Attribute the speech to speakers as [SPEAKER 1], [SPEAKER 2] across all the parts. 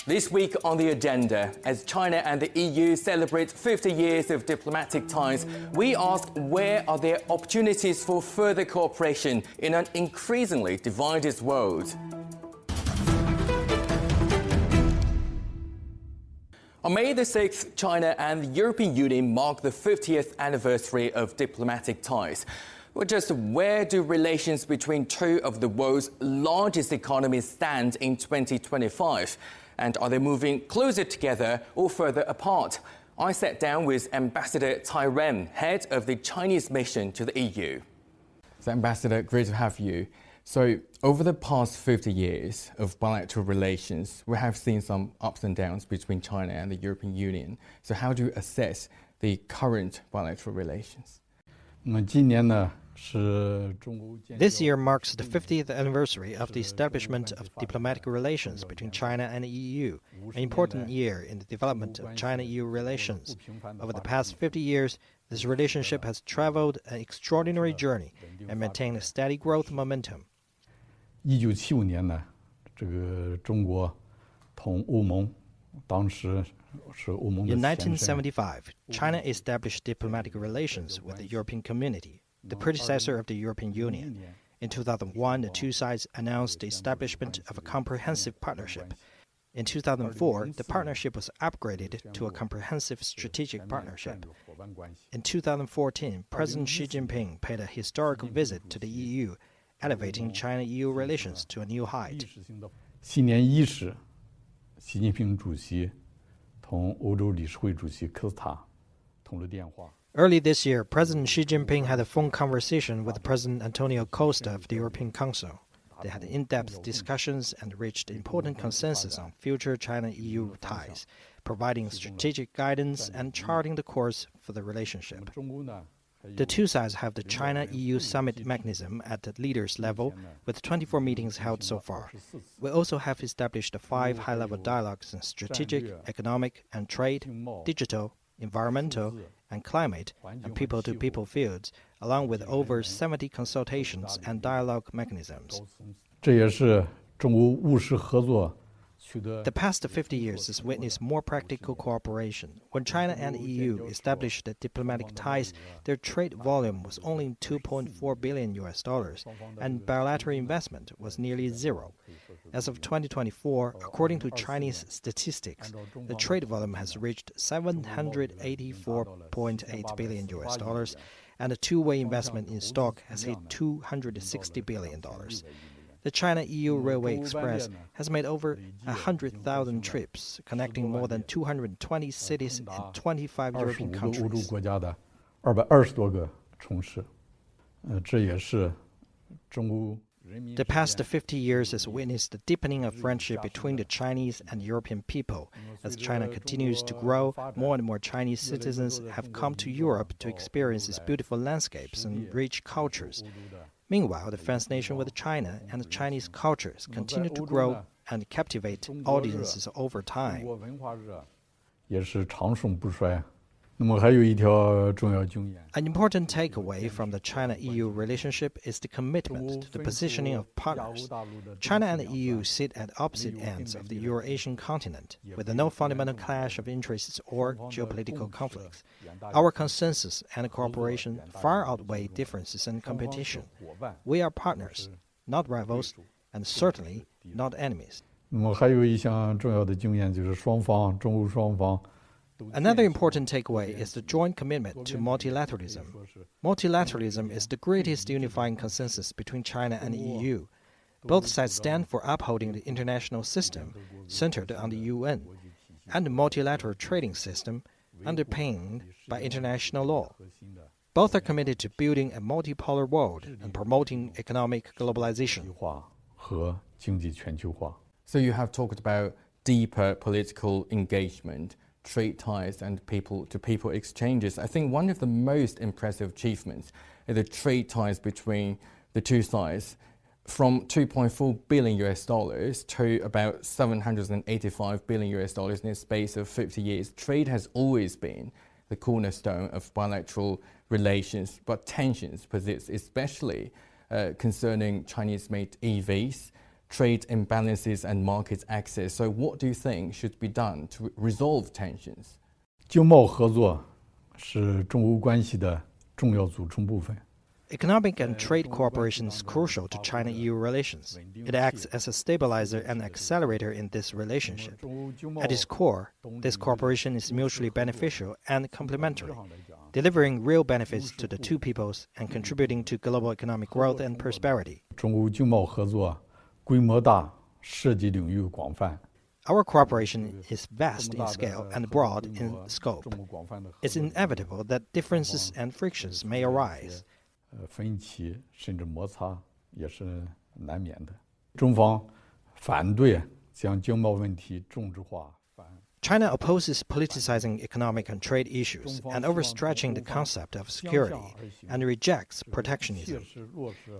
[SPEAKER 1] This week on the agenda, as China and the EU celebrate 50 years of diplomatic ties, we ask where are there opportunities for further cooperation in an increasingly divided world. On May the 6th, China and the European Union mark the 50th anniversary of diplomatic ties. Well, just where do relations between two of the world's largest economies stand in 2025? And are they moving closer together or further apart? I sat down with Ambassador Cai Run, head of the Chinese mission to the EU. So, Ambassador, great to have you. So, over the past 50 years of bilateral relations, we have seen some ups and downs between China and the European Union. So, how do you assess the current bilateral relations?
[SPEAKER 2] This year marks the 50th anniversary of the establishment of diplomatic relations between China and the EU, an important year in the development of China-EU relations. Over the past 50 years, this relationship has traveled an extraordinary journey and maintained a steady growth momentum.
[SPEAKER 3] In
[SPEAKER 2] 1975, China established diplomatic relations with the European Community, the predecessor of the European Union. In 2001, the two sides announced the establishment of a comprehensive partnership. In 2004, the partnership was upgraded to a comprehensive strategic partnership. In 2014, President Xi Jinping paid a historic visit to the EU, elevating China-EU relations to a new height.
[SPEAKER 3] 新年伊始，习近平主席同欧洲理事会主席科斯塔通了电话。
[SPEAKER 2] Early this year, President Xi Jinping had a phone conversation with President António Costa of the European Council. They had in-depth discussions and reached important consensus on future China-EU ties, providing strategic guidance and charting the course for the relationship. The two sides have the China-EU summit mechanism at the leaders level, with 24 meetings held so far. We also have established 5 high-level dialogues in strategic, economic, and trade, digital, environmental, and climate, and people-to-people fields, along with over 70 consultations and dialogue mechanisms.
[SPEAKER 3] The
[SPEAKER 2] past 50 years has witnessed more practical cooperation. When China and the EU established the diplomatic ties, their trade volume was only $2.4 billion, and bilateral investment was nearly zero. As of 2024, according to Chinese statistics, the trade volume has reached $784.8 billion, and the two-way investment in stock has hit $260 billion. The China-EU Railway Express has made over 100,000 trips, connecting more than 220 cities in 25 European countries. The past 50 years has witnessed the deepening of friendship between the Chinese and European people. As China continues to grow, more and more Chinese citizens have come to Europe to experience its beautiful landscapes and rich cultures. Meanwhile, the fascination with China and the Chinese cultures continue to grow and captivate audiences over time. An important takeaway from the China-EU relationship is the commitment to the positioning of partners. China and the EU sit at opposite ends of the Eurasian continent, with no fundamental clash of interests or geopolitical conflicts. Our consensus and cooperation far outweigh differences and competition. We are partners, not rivals, and certainly not enemies. Another important takeaway is the joint commitment to multilateralism. Multilateralism is the greatest unifying consensus between China and the EU. Both sides stand for upholding the international system centered on the UN and the multilateral trading system underpinned by international law. Both are committed to building a multipolar world and promoting economic globalization.
[SPEAKER 1] So you have talked about deeper political engagement, trade ties and people-to-people exchanges. I think one of the most impressive achievements is the trade ties between the two sides. From $2.4 billion to about $785 billion in the space of 50 years, trade has always been the cornerstone of bilateral relations, but tensions persist, especially concerning Chinese-made EVs, trade imbalances and market access. So what do you think should be done to resolve tensions?
[SPEAKER 3] 经贸合作是中欧关系的重要组成部分。
[SPEAKER 2] Economic and trade cooperation is crucial to China-EU relations. It acts as a stabilizer and accelerator in this relationship. At its core, this cooperation is mutually beneficial and complementary, delivering real benefits to the two peoples and contributing to global economic growth and prosperity.
[SPEAKER 3] 中欧经贸合作规模大，涉及领域广泛。
[SPEAKER 2] Our cooperation is vast in scale and broad in scope. It's inevitable that differences and frictions may arise.
[SPEAKER 3] 分歧甚至摩擦也是难免的。中方反对将经贸问题政治化。
[SPEAKER 2] China opposes politicizing economic and trade issues and overstretching the concept of security and rejects protectionism.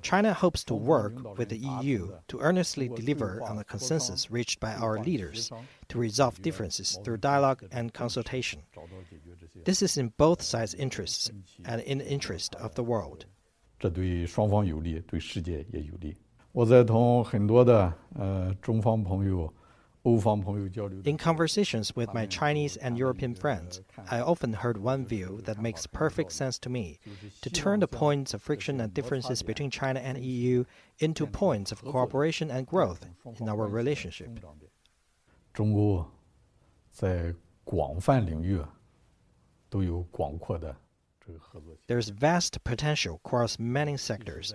[SPEAKER 2] China hopes to work with the EU to earnestly deliver on the consensus reached by our leaders to resolve differences through dialogue and consultation. This is in both sides' interests and in the interest of the world.
[SPEAKER 3] 这对双方有利，对世界也有利。我在同很多的中方朋友。
[SPEAKER 2] In conversations with my Chinese and European friends, I often heard one view that makes perfect sense to me: to turn the points of friction and differences between China and EU into points of cooperation and growth in our relationship.
[SPEAKER 3] 中欧在广泛领域都有广阔的这个合作。
[SPEAKER 2] There's vast potential across many sectors.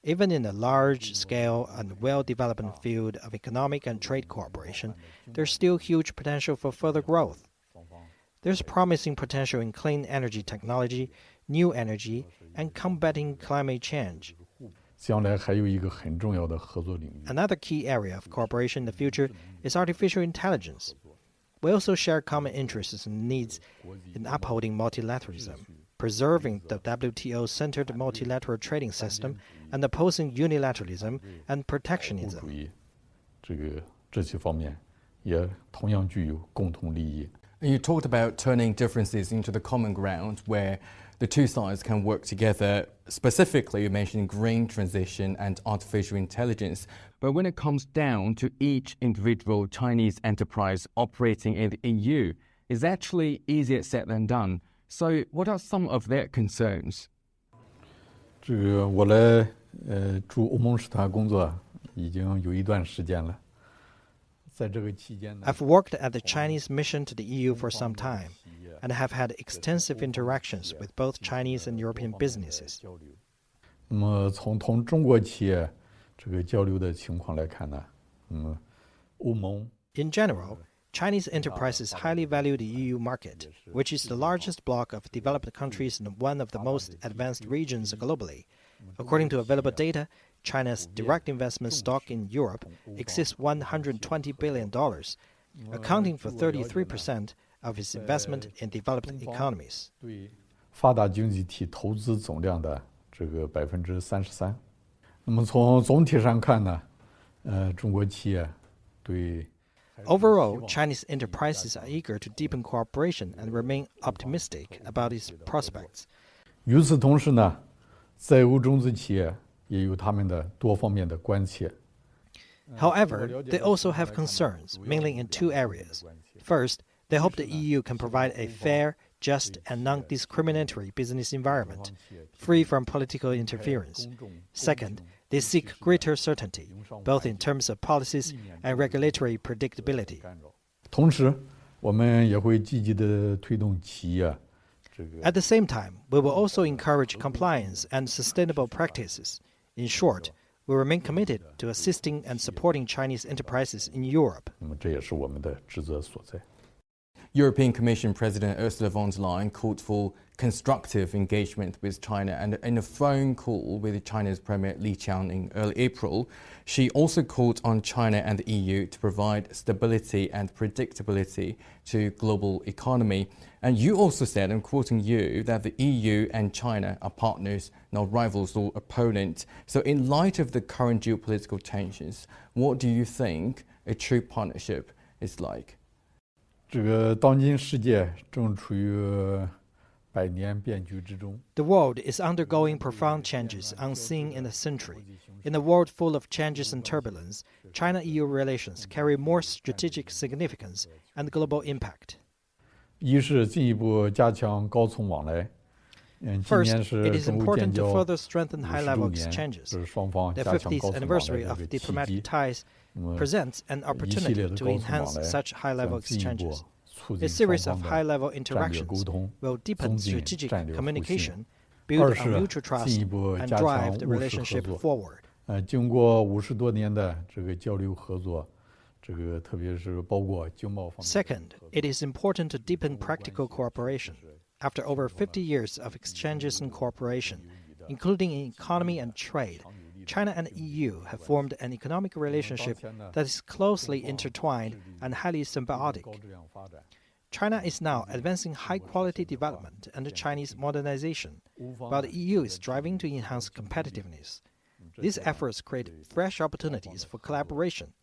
[SPEAKER 2] Even in the large-scale and well-developed field of economic and trade cooperation, there's still huge potential for further growth. There's promising potential in clean energy technology, new energy, and combating climate change.
[SPEAKER 3] 将来还有一个很重要的合作领域。
[SPEAKER 2] Another key area of cooperation in the future is artificial intelligence. We also share common interests and needs in upholding multilateralism, preserving the WTO-centered multilateral trading system, and opposing unilateralism and protectionism.
[SPEAKER 3] 主义这些方面也同样具有共同利益。
[SPEAKER 1] You talked about turning differences into the common ground where the two sides can work together. Specifically, you mentioned green transition and artificial intelligence. But when it comes down to each individual Chinese enterprise operating in the EU, it's actually easier said than done. So what are some of their concerns?
[SPEAKER 3] 这个我来驻欧盟使团工作已经有一段时间了。在这个期间呢
[SPEAKER 2] I've worked at the Chinese mission to the EU for some time and have had extensive interactions with both Chinese and European businesses.
[SPEAKER 3] 那么从同中国企业这个交流的情况来看呢，欧盟
[SPEAKER 2] In general, Chinese enterprises highly value the EU market, which is the largest bloc of developed countries and one of the most advanced regions globally. According to available data, China's direct investment stock in Europe exceeds $120 billion, accounting for 33% of its investment in developed economies.
[SPEAKER 3] 对发达经济体投资总量的这个33%。那么从总体上看呢，中国企业对
[SPEAKER 2] Overall, Chinese enterprises are eager to deepen cooperation and remain optimistic about its prospects.
[SPEAKER 3] 与此同时呢，在欧中资企业也有他们的多方面的关切。
[SPEAKER 2] However, they also have concerns, mainly in two areas. First, they hope the EU can provide a fair, just, and non-discriminatory business environment, free from political interference. Second, they seek greater certainty, both in terms of policies and regulatory predictability.
[SPEAKER 3] 同时，我们也会积极地推动企业
[SPEAKER 2] At the same time, we will also encourage compliance and sustainable practices. In short, we remain committed to assisting and supporting Chinese enterprises in Europe.
[SPEAKER 3] 那么这也是我们的职责所在。
[SPEAKER 1] European Commission President Ursula von der Leyen called for constructive engagement with China, and in a phone call with China's Premier Li Qiang in early April, she also called on China and the EU to provide stability and predictability to global economy. And you also said, I'm quoting you, that the EU and China are partners, not rivals or opponents. So in light of the current geopolitical tensions, what do you think a true partnership is like?
[SPEAKER 3] 这个当今世界正处于百年变局之中，
[SPEAKER 2] The world is undergoing profound changes unseen in a century. In a world full of changes and turbulence, China-EU relations carry more strategic significance and global impact.
[SPEAKER 3] 一是进一步加强高层往来。今
[SPEAKER 2] First,
[SPEAKER 3] 年
[SPEAKER 2] it
[SPEAKER 3] 是
[SPEAKER 2] is
[SPEAKER 3] 中欧
[SPEAKER 2] important
[SPEAKER 3] 建
[SPEAKER 2] to
[SPEAKER 3] 交
[SPEAKER 2] further strengthen
[SPEAKER 3] 50
[SPEAKER 2] high-level
[SPEAKER 3] 周年，
[SPEAKER 2] exchanges.
[SPEAKER 3] 是双方
[SPEAKER 2] The
[SPEAKER 3] 加强
[SPEAKER 2] 50th
[SPEAKER 3] 高层往来
[SPEAKER 2] anniversary
[SPEAKER 3] 的
[SPEAKER 2] of
[SPEAKER 3] 这个契
[SPEAKER 2] diplomatic
[SPEAKER 3] 机。
[SPEAKER 2] ties
[SPEAKER 3] 那么
[SPEAKER 2] presents an
[SPEAKER 3] 一系列
[SPEAKER 2] opportunity
[SPEAKER 3] 的
[SPEAKER 2] to
[SPEAKER 3] 高层
[SPEAKER 2] enhance
[SPEAKER 3] 往来
[SPEAKER 2] such high-level
[SPEAKER 3] 将进一步
[SPEAKER 2] exchanges.
[SPEAKER 3] 促
[SPEAKER 2] A
[SPEAKER 3] 进
[SPEAKER 2] series
[SPEAKER 3] 双
[SPEAKER 2] of
[SPEAKER 3] 方的
[SPEAKER 2] high-level
[SPEAKER 3] 战略
[SPEAKER 2] interactions
[SPEAKER 3] 沟通，
[SPEAKER 2] will
[SPEAKER 3] 增
[SPEAKER 2] deepen
[SPEAKER 3] 进
[SPEAKER 2] strategic
[SPEAKER 3] 战略互信。
[SPEAKER 2] communication,
[SPEAKER 3] 二
[SPEAKER 2] build
[SPEAKER 3] 是
[SPEAKER 2] on mutual trust,
[SPEAKER 3] 进一步
[SPEAKER 2] and
[SPEAKER 3] 加
[SPEAKER 2] drive
[SPEAKER 3] 强
[SPEAKER 2] the
[SPEAKER 3] 务实合
[SPEAKER 2] relationship
[SPEAKER 3] 作。
[SPEAKER 2] forward.
[SPEAKER 3] 经过50多年的这个交流合作，这个特别是包括经贸方面的
[SPEAKER 2] Second, it is important to deepen practical cooperation. After over 50 years of exchanges and cooperation, including in economy and trade, China and EU have formed an economic relationship that is closely intertwined and highly symbiotic.
[SPEAKER 3] 高质量发展。
[SPEAKER 2] China is now advancing high-quality development and Chinese modernization, while the EU is striving to enhance competitiveness. These efforts create fresh opportunities for collaboration.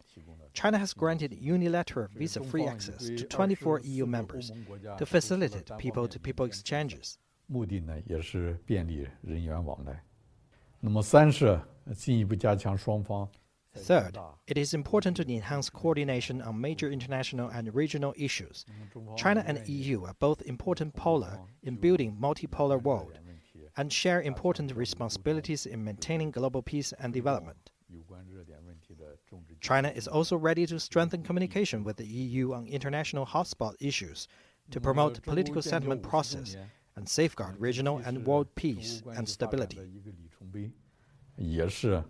[SPEAKER 2] China has granted unilateral visa-free access to 24 EU members to facilitate people-to-people exchanges.
[SPEAKER 3] 目的呢也是便利人员往来。那么三是进一步加强双方
[SPEAKER 2] Third, it is important to enhance coordination on major international and regional issues. China and EU are both important polar in building multipolar world and share important responsibilities in maintaining global peace and development.
[SPEAKER 3] 有关热点问题的政治
[SPEAKER 2] China is also ready to strengthen communication with the EU on international hotspot issues to promote political settlement process and safeguard regional and world peace and stability.
[SPEAKER 3] 一个里程碑，也是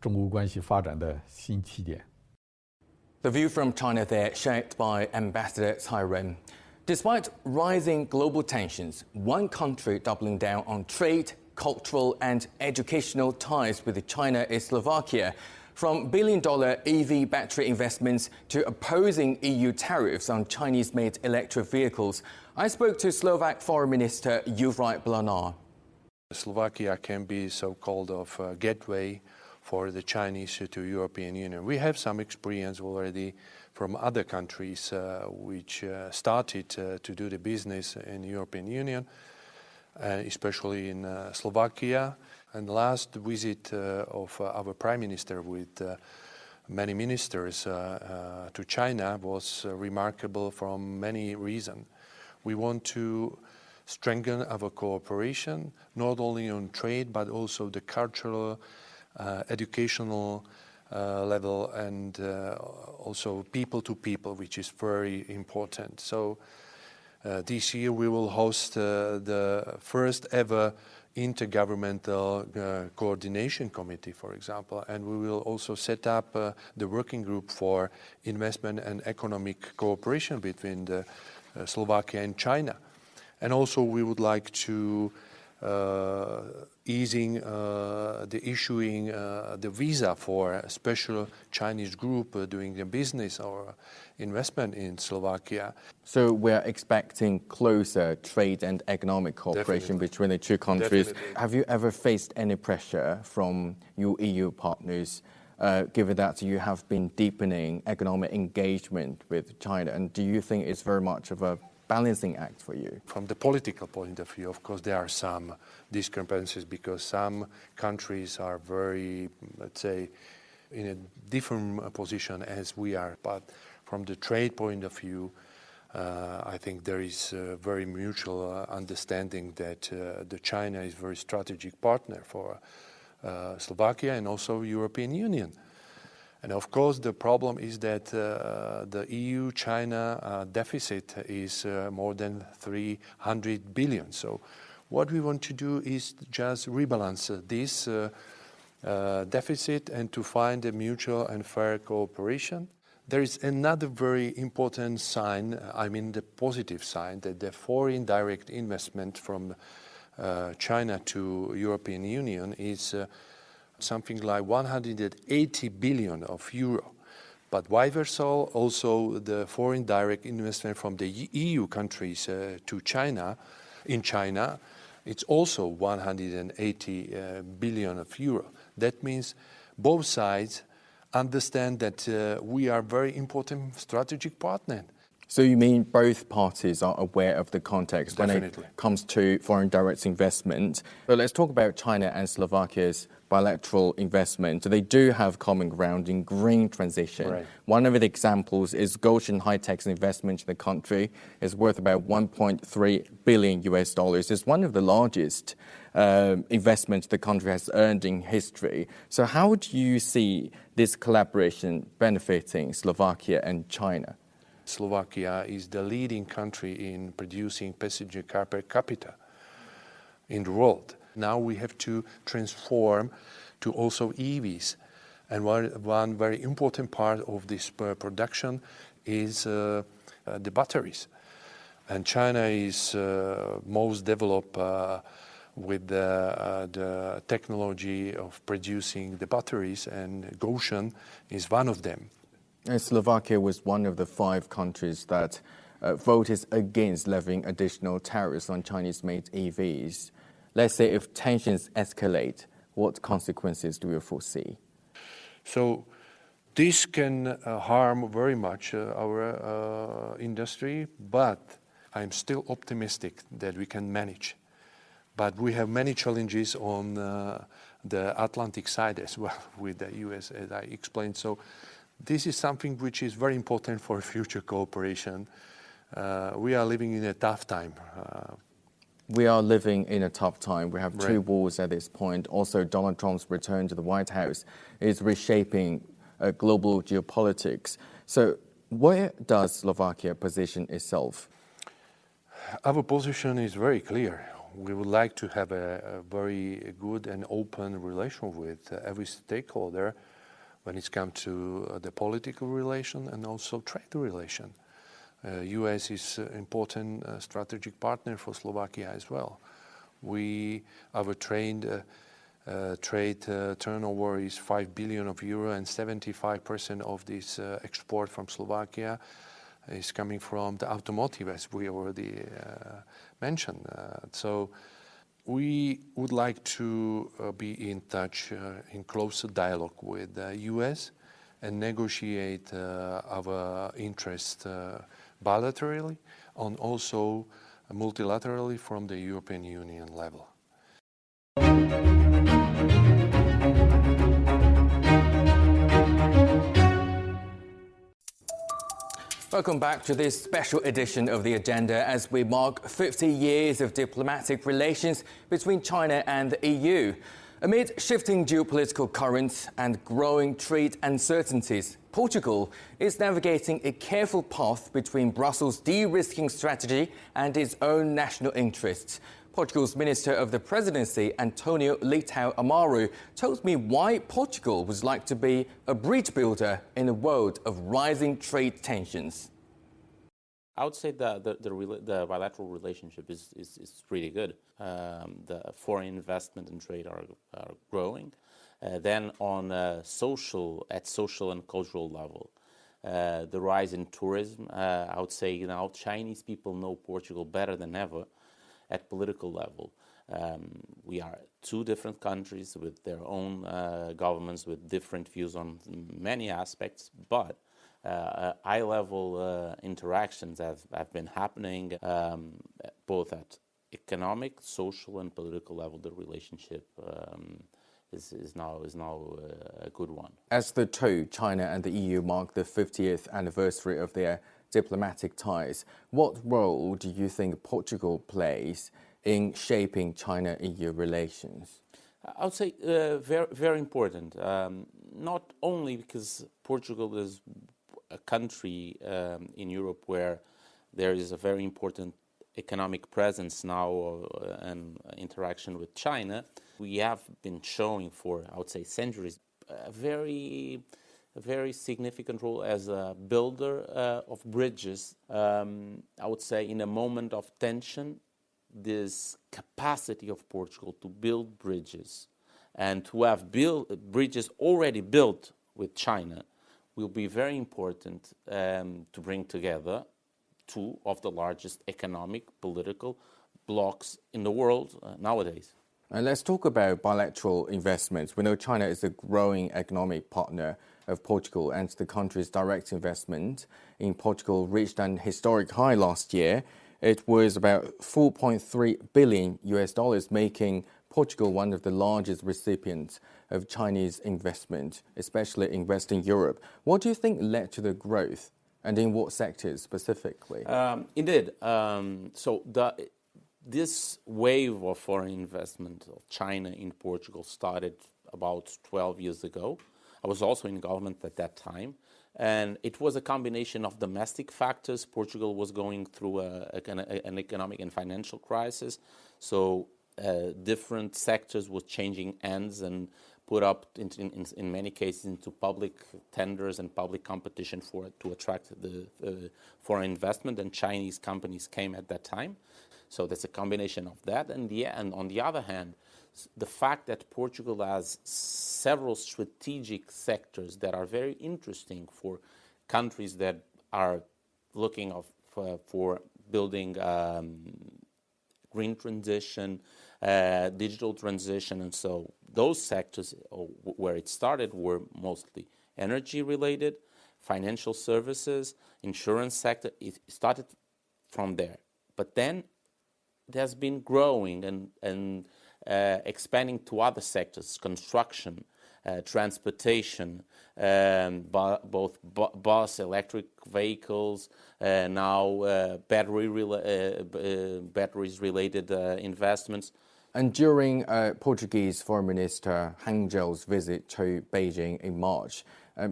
[SPEAKER 3] 中欧关系发展的新起点。
[SPEAKER 1] The view from China there shared by Ambassador Cai Run. Despite rising global tensions, one country doubling down on trade, cultural and educational ties with China is Slovakia. From billion-dollar EV battery investments to opposing EU tariffs on Chinese-made electric vehicles, I spoke to Slovak Foreign Minister Juraj Blanár.
[SPEAKER 4] Slovakia can be so-called of a gateway for the Chinese to European Union. We have some experience already from other countries which started to do the business in the European Union, especially in Slovakia. And the last visit of our Prime Minister with many ministers to China was remarkable from many reasons. We want to strengthen our cooperation, not only on trade, but also the cultural, educational level, and also people to people, which is very important. So this year we will host the first ever intergovernmental coordination committee, for example, and we will also set up the working group for investment and economic cooperation between Slovakia and China. And also we would like to easing the issuing the visa for a special Chinese group doing the business or investment in Slovakia.
[SPEAKER 1] So we're expecting closer trade and economic cooperation
[SPEAKER 4] Definitely.
[SPEAKER 1] between the two countries.
[SPEAKER 4] Definitely.
[SPEAKER 1] Have you ever faced any pressure from your EU partners, given that you have been deepening economic engagement with China? And do you think it's very much of a balancing act for you?
[SPEAKER 4] From the political point of view, of course, there are some discrepancies because some countries are very, let's say, in a different position as we are. But from the trade point of view, I think there is a very mutual understanding that the China is a very strategic partner for Slovakia and also European Union. And of course, the problem is that the EU-China deficit is more than 300 billion. So what we want to do is just rebalance this deficit and to find a mutual and fair cooperation. There is another very important sign, I mean the positive sign, that the foreign direct investment from China to European Union is something like 180 billion of euro. But vice versa, also the foreign direct investment from the EU countries to China, in China, it's also 180 billion of euro. That means both sides understand that we are very important strategic partner.
[SPEAKER 1] So you mean both parties are aware of the context
[SPEAKER 4] Definitely.
[SPEAKER 1] when it comes to foreign direct investment? But let's talk about China and Slovakia's bilateral investment. They do have common ground in green transition.
[SPEAKER 4] Right.
[SPEAKER 1] One of the examples is Goshen High-Tech's investment in the country is worth about $1.3 billion US dollars. It's one of the largest investments the country has earned in history. So how do you see this collaboration benefiting Slovakia and China?
[SPEAKER 4] Slovakia is the leading country in producing passenger car per capita in the world. Now we have to transform to also EVs. And one very important part of this production is the batteries. And China is most developed with the technology of producing the batteries, and Goshen is one of them.
[SPEAKER 1] Slovakia was one of the 5 countries that voted against levying additional tariffs on Chinese-made EVs. Let's say if tensions escalate, what consequences do you foresee?
[SPEAKER 4] So this can harm very much our industry, but I'm still optimistic that we can manage. But we have many challenges on the Atlantic side as well with the US, as I explained. So this is something which is very important for future cooperation. We are living in a tough time.
[SPEAKER 1] We are living in a tough time. We have 2
[SPEAKER 4] Right.
[SPEAKER 1] wars at this point. Also, Donald Trump's return to the White House is reshaping global geopolitics. So where does Slovakia position itself?
[SPEAKER 4] Our position is very clear. We would like to have a very good and open relation with every stakeholder when it comes to the political relation and also trade relation. US is an important strategic partner for Slovakia as well. Our trade turnover is 5 billion euro, and 75% of this export from Slovakia is coming from the automotive, as we already mentioned. So we would like to be in touch, in closer dialogue with the US and negotiate our interest bilaterally and also multilaterally from the European Union level.
[SPEAKER 1] Welcome back to this special edition of The Agenda as we mark 50 years of diplomatic relations between China and the EU. Amid shifting geopolitical currents and growing trade uncertainties, Portugal is navigating a careful path between Brussels' de-risking strategy and its own national interests. Portugal's Minister of the Presidency, António Leitão Amaro, told me why Portugal would like to be a bridge builder in a world of rising trade tensions.
[SPEAKER 5] I would say the bilateral relationship is really good. The foreign investment and trade are growing. Then on social and cultural level, the rise in tourism, I would say now Chinese people know Portugal better than ever. At political level, we are 2 different countries with their own governments with different views on many aspects, but high-level interactions have been happening both at economic, social, and political level. The relationship is now a good one.
[SPEAKER 1] As the 2, China and the EU, mark the 50th anniversary of their diplomatic ties, what role do you think Portugal plays in shaping China-EU relations?
[SPEAKER 5] I would say very, very important. Not only because Portugal is a country in Europe where there is a very important economic presence now and interaction with China. We have been showing for, I would say, centuries, a very significant role as a builder of bridges. I would say in a moment of tension, this capacity of Portugal to build bridges and to have bridges already built with China will be very important to bring together 2 of the largest economic, political blocs in the world nowadays.
[SPEAKER 1] And let's talk about bilateral investments. We know China is a growing economic partner of Portugal, and the country's direct investment in Portugal reached an historic high last year. It was about $4.3 billion US dollars, making Portugal one of the largest recipients of Chinese investment, especially in Western Europe. What do you think led to the growth, and in what sectors specifically?
[SPEAKER 5] Indeed. This wave of foreign investment of China in Portugal started about 12 years ago. I was also in government at that time. And it was a combination of domestic factors. Portugal was going through an economic and financial crisis. So different sectors were changing hands and put up, in many cases, into public tenders and public competition to attract the foreign investment. And Chinese companies came at that time. So that's a combination of that. And on the other hand, the fact that Portugal has several strategic sectors that are very interesting for countries that are looking for building green transition, digital transition, and so those sectors where it started were mostly energy related, financial services, insurance sector. It started from there, but then it has been growing and expanding to other sectors: construction, transportation, both bus, electric vehicles, now batteries-related investments.
[SPEAKER 1] And during Portuguese Foreign Minister Hang Zhou's visit to Beijing in March,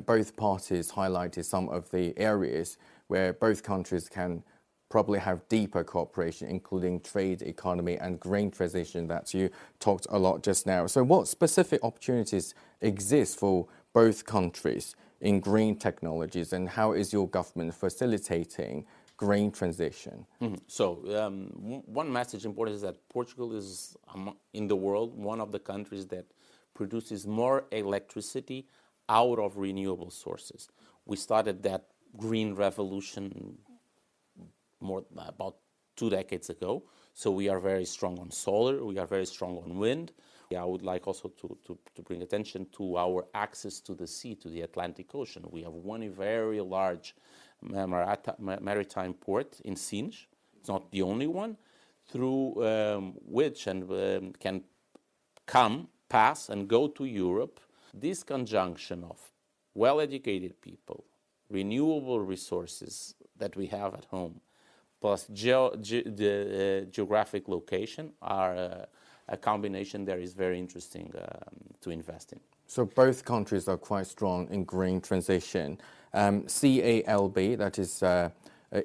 [SPEAKER 1] both parties highlighted some of the areas where both countries can probably have deeper cooperation, including trade, economy, and green transition that you talked a lot just now. So what specific opportunities exist for both countries in green technologies, and how is your government facilitating green transition?
[SPEAKER 5] Mm-hmm. So one message important is that Portugal is, in the world, one of the countries that produces more electricity out of renewable sources. We started that green revolution about 2 decades ago. So we are very strong on solar, we are very strong on wind. I would like also to bring attention to our access to the sea, to the Atlantic Ocean. We have one very large maritime port in Sines. It's not the only one, through which can pass and go to Europe. This conjunction of well-educated people, renewable resources that we have at home, plus the geographic location are a combination that is very interesting to invest in.
[SPEAKER 1] So both countries are quite strong in green transition. CALB, that is an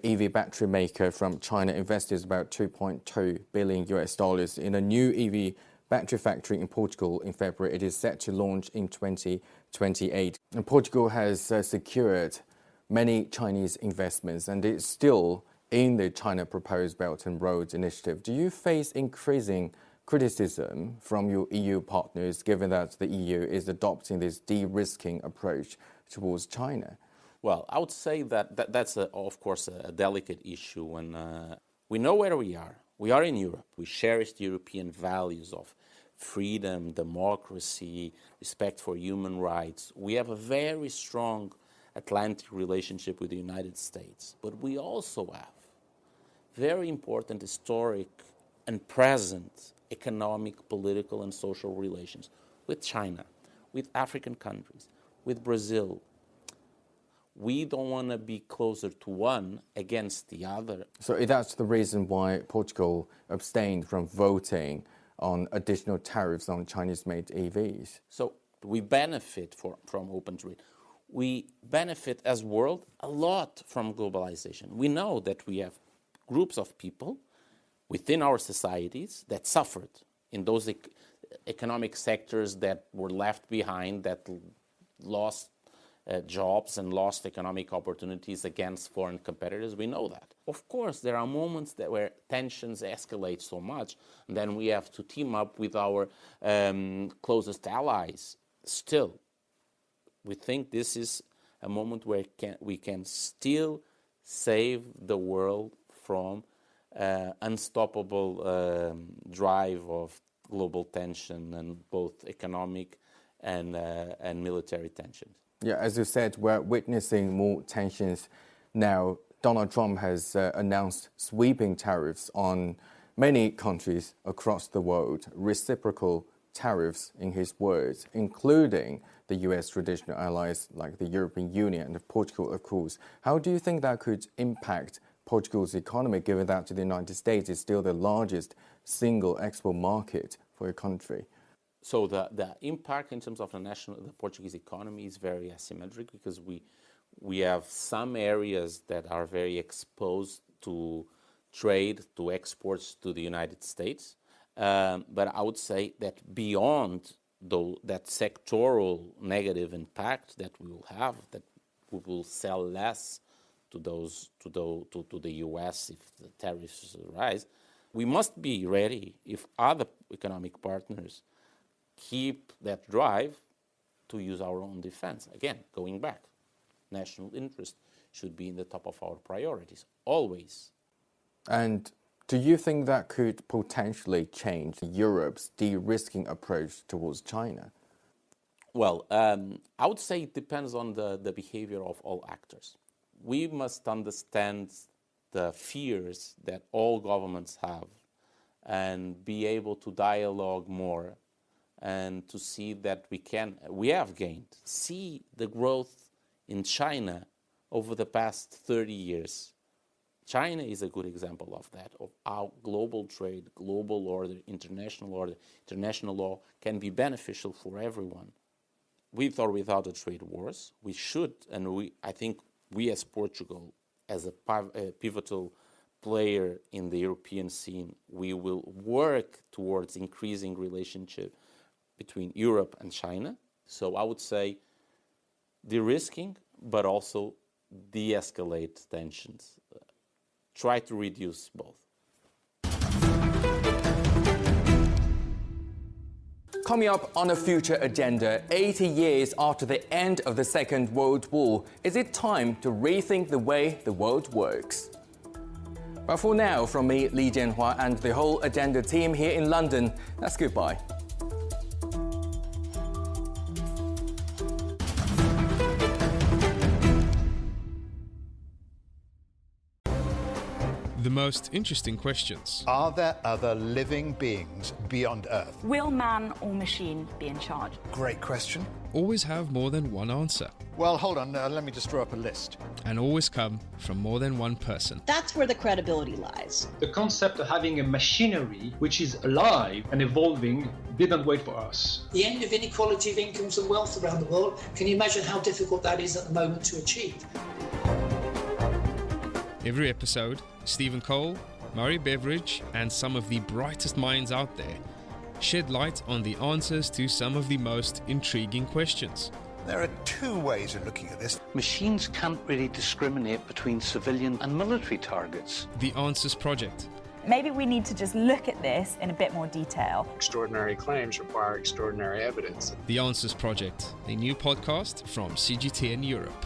[SPEAKER 1] EV battery maker from China, invested about $2.2 billion US dollars in a new EV battery factory in Portugal in February. It is set to launch in 2028. And Portugal has secured many Chinese investments, and it's still in the China proposed Belt and Road Initiative. Do you face increasing criticism from your EU partners, given that the EU is adopting this de-risking approach towards China?
[SPEAKER 5] Well, I would say that's of course a delicate issue. When we know where we are in Europe. We cherish the European values of freedom, democracy, respect for human rights. We have a very strong Atlantic relationship with the United States, but we also have very important historic and present economic, political, and social relations with China, with African countries, with Brazil. We don't want to be closer to one against the other.
[SPEAKER 1] So that's the reason why Portugal abstained from voting on additional tariffs on Chinese-made EVs.
[SPEAKER 5] So we benefit from open trade. We benefit as world a lot from globalization. We know that we have groups of people within our societies that suffered in those economic sectors that were left behind, that lost jobs and lost economic opportunities against foreign competitors. We know that. Of course, there are moments where tensions escalate so much, and then we have to team up with our closest allies. Still, we think this is a moment where we can still save the world from unstoppable drive of global tension and both economic and military tensions.
[SPEAKER 1] Yeah, as you said, we're witnessing more tensions now. Donald Trump has announced sweeping tariffs on many countries across the world, reciprocal tariffs in his words, including the US traditional allies like the European Union and Portugal, of course. How do you think that could impact Portugal's economy, given that the United States is still the largest single export market for your country?
[SPEAKER 5] So the impact in terms of the Portuguese economy is very asymmetric, because we have some areas that are very exposed to trade, to exports to the United States. But I would say that beyond that sectoral negative impact that we will have, that we will sell less to the US if the tariffs rise, we must be ready if other economic partners keep that drive to use our own defense. Again, going back, national interest should be in the top of our priorities, always.
[SPEAKER 1] And do you think that could potentially change Europe's de-risking approach towards China?
[SPEAKER 5] Well, I would say it depends on the behavior of all actors. We must understand the fears that all governments have and be able to dialogue more and to see that we have gained. See the growth in China over the past 30 years. China is a good example of that, of how global trade, global order, international law can be beneficial for everyone. With or without the trade wars, we should, and I think we as Portugal, as a pivotal player in the European scene, we will work towards increasing relationship between Europe and China. So I would say de-risking, but also de-escalate tensions. Try to reduce both.
[SPEAKER 1] Coming up on a future agenda, 80 years after the end of the Second World War, is it time to rethink the way the world works? But for now, from me, Jianhua, and the whole agenda team here in London, that's goodbye.
[SPEAKER 6] The most interesting questions.
[SPEAKER 7] Are there other living beings beyond Earth?
[SPEAKER 8] Will man or machine be in charge?
[SPEAKER 7] Great question.
[SPEAKER 6] Always have more than one answer.
[SPEAKER 7] Well, hold on, let me just draw up a list.
[SPEAKER 6] And always come from more than one person.
[SPEAKER 9] That's where the credibility lies.
[SPEAKER 10] The concept of having a machinery which is alive and evolving didn't wait for us.
[SPEAKER 11] The end of inequality of incomes and wealth around the world, can you imagine how difficult that is at the moment to achieve?
[SPEAKER 6] Every episode, Stephen Cole, Murray Beveridge, and some of the brightest minds out there shed light on the answers to some of the most intriguing questions.
[SPEAKER 7] There are two ways of looking at this.
[SPEAKER 12] Machines can't really discriminate between civilian and military targets.
[SPEAKER 6] The Answers Project.
[SPEAKER 8] Maybe we need to just look at this in a bit more detail.
[SPEAKER 10] Extraordinary claims require extraordinary evidence.
[SPEAKER 6] The Answers Project, a new podcast from CGTN Europe.